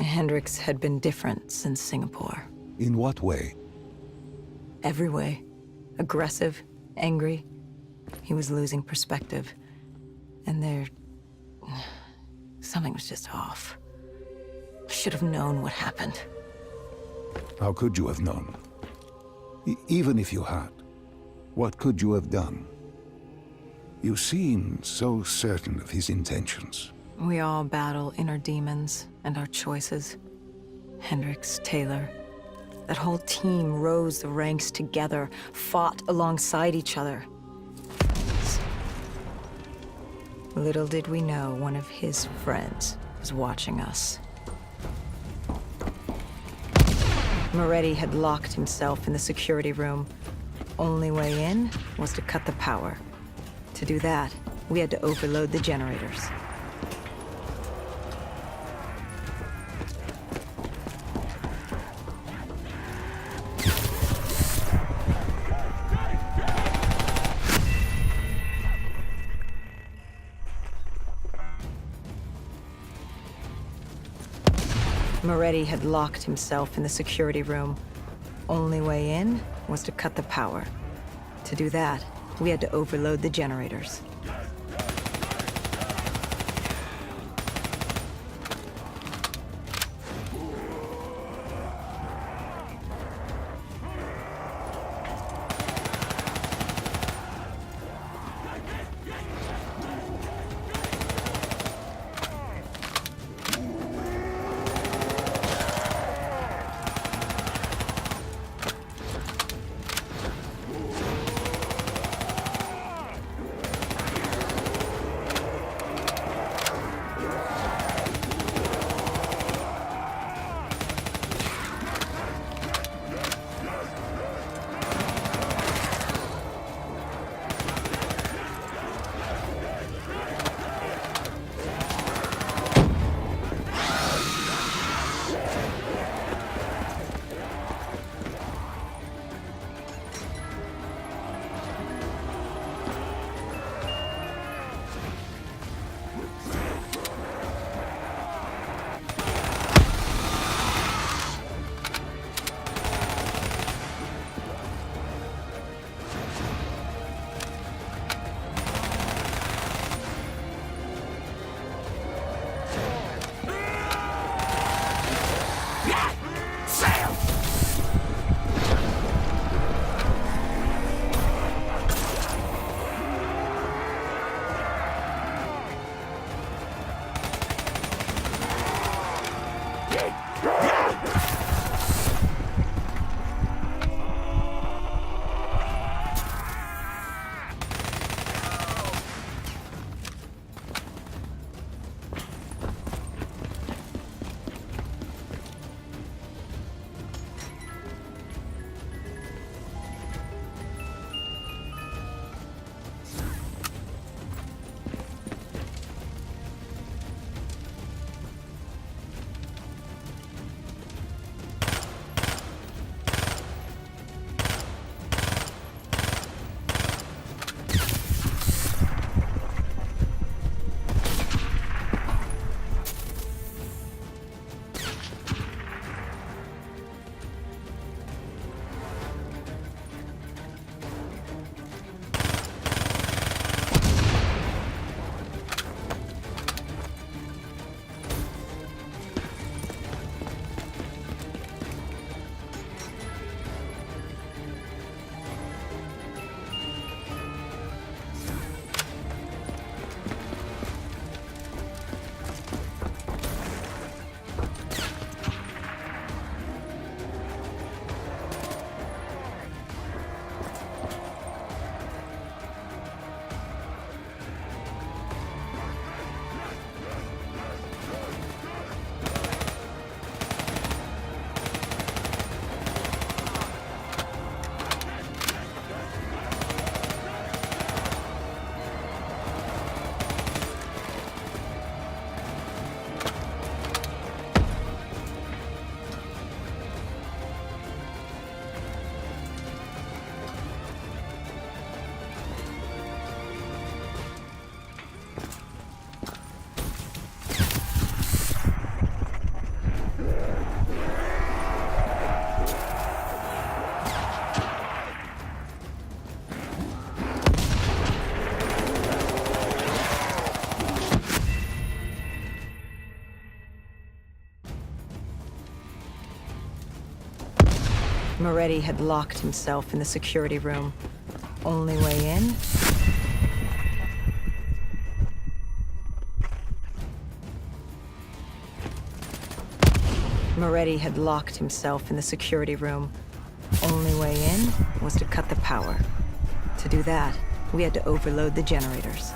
Hendrix had been different since Singapore. In what way? Every way. Aggressive, angry. He was losing perspective. And something was just off. I should have known what happened. How could you have known? Even if you had, what could you have done? You seem so certain of his intentions. We all battle inner demons and our choices. Hendrix, Taylor. That whole team rose the ranks together, fought alongside each other. Little did we know one of his friends was watching us. Moretti had locked himself in the security room. Only way in was to cut the power. To do that, we had to overload the generators. Moretti had locked himself in the security room. Only way in was to cut the power. To do that, we had to overload the generators. Moretti had locked himself in the security room. Only way in? Moretti had locked himself in the security room. Only way in was to cut the power. To do that, we had to overload the generators.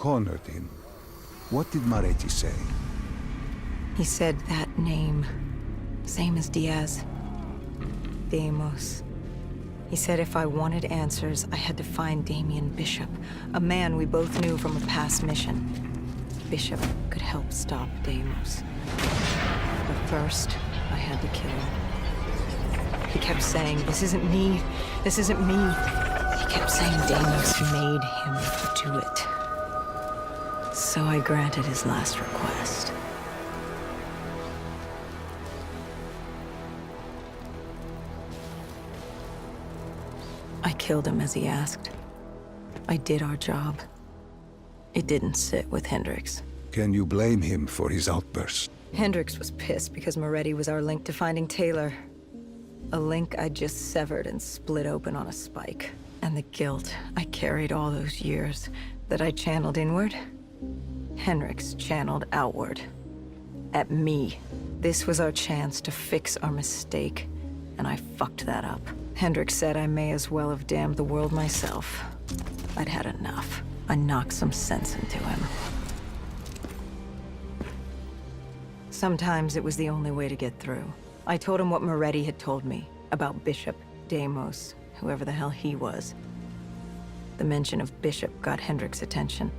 cornered him. What did Moretti say? He said that name, same as Diaz. Deimos. He said if I wanted answers, I had to find Damien Bishop, a man we both knew from a past mission. Bishop could help stop Deimos. But first, I had to kill him. He kept saying, this isn't me, this isn't me. He kept saying Deimos made him do it. So I granted his last request. I killed him as he asked. I did our job. It didn't sit with Hendricks. Can you blame him for his outburst? Hendricks was pissed because Moretti was our link to finding Taylor. A link I just severed and split open on a spike. And the guilt I carried all those years that I channeled inward, Hendricks channeled outward. At me. This was our chance to fix our mistake, and I fucked that up. Hendricks said I may as well have damned the world myself. I'd had enough. I knocked some sense into him. Sometimes it was the only way to get through. I told him what Moretti had told me about Bishop, Deimos, whoever the hell he was. The mention of Bishop got Hendricks' attention.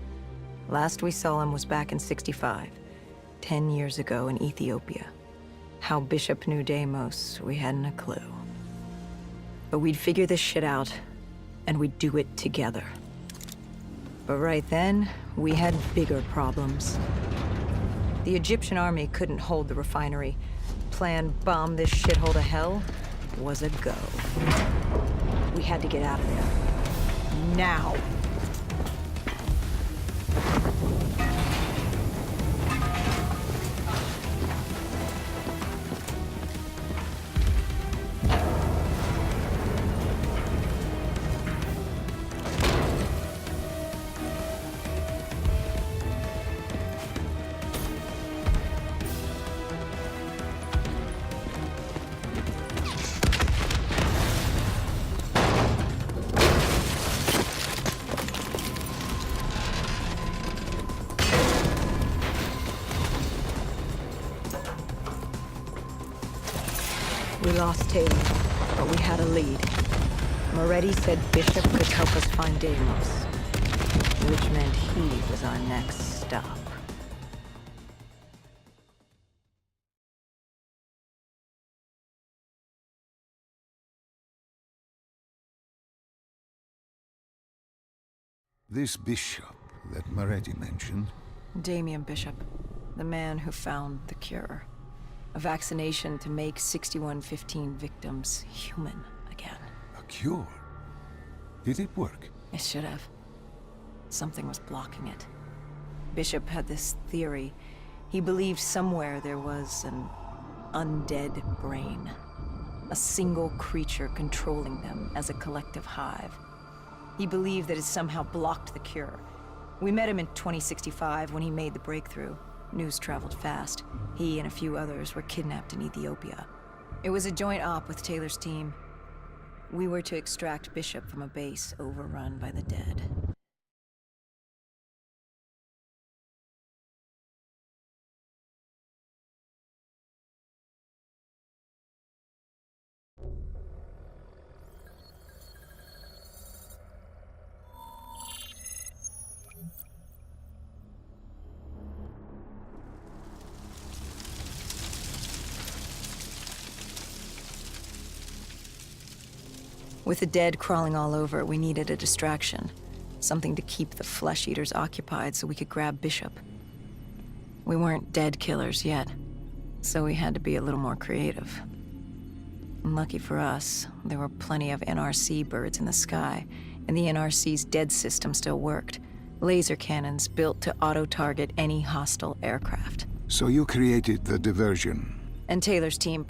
Last we saw him was back in '65, 10 years ago in Ethiopia. How Bishop knew Deimos, we hadn't a clue. But we'd figure this shit out, and we'd do it together. But right then, we had bigger problems. The Egyptian army couldn't hold the refinery. Plan bomb this shithole to hell was a go. We had to get out of there. Now. We lost Taylor, but we had a lead. Moretti said Bishop could help us find Deimos, which meant he was our next stop. This bishop that Moretti mentioned, Damien Bishop, the man who found the cure. A vaccination to make 6115 victims human again. a cure. Did it work? It should have. Something was blocking it. Bishop had this theory. He believed somewhere there was an undead brain. A single creature controlling them as a collective hive. He believed that it somehow blocked the cure. We met him in 2065 when he made the breakthrough. News traveled fast. He and a few others were kidnapped in Ethiopia. It was a joint op with Taylor's team. We were to extract Bishop from a base overrun by the dead. With the dead crawling all over, we needed a distraction. Something to keep the flesh eaters occupied so we could grab Bishop. We weren't dead killers yet, so we had to be a little more creative. And lucky for us, there were plenty of NRC birds in the sky, and the NRC's dead system still worked. Laser cannons built to auto-target any hostile aircraft. So you created the diversion. And Taylor's team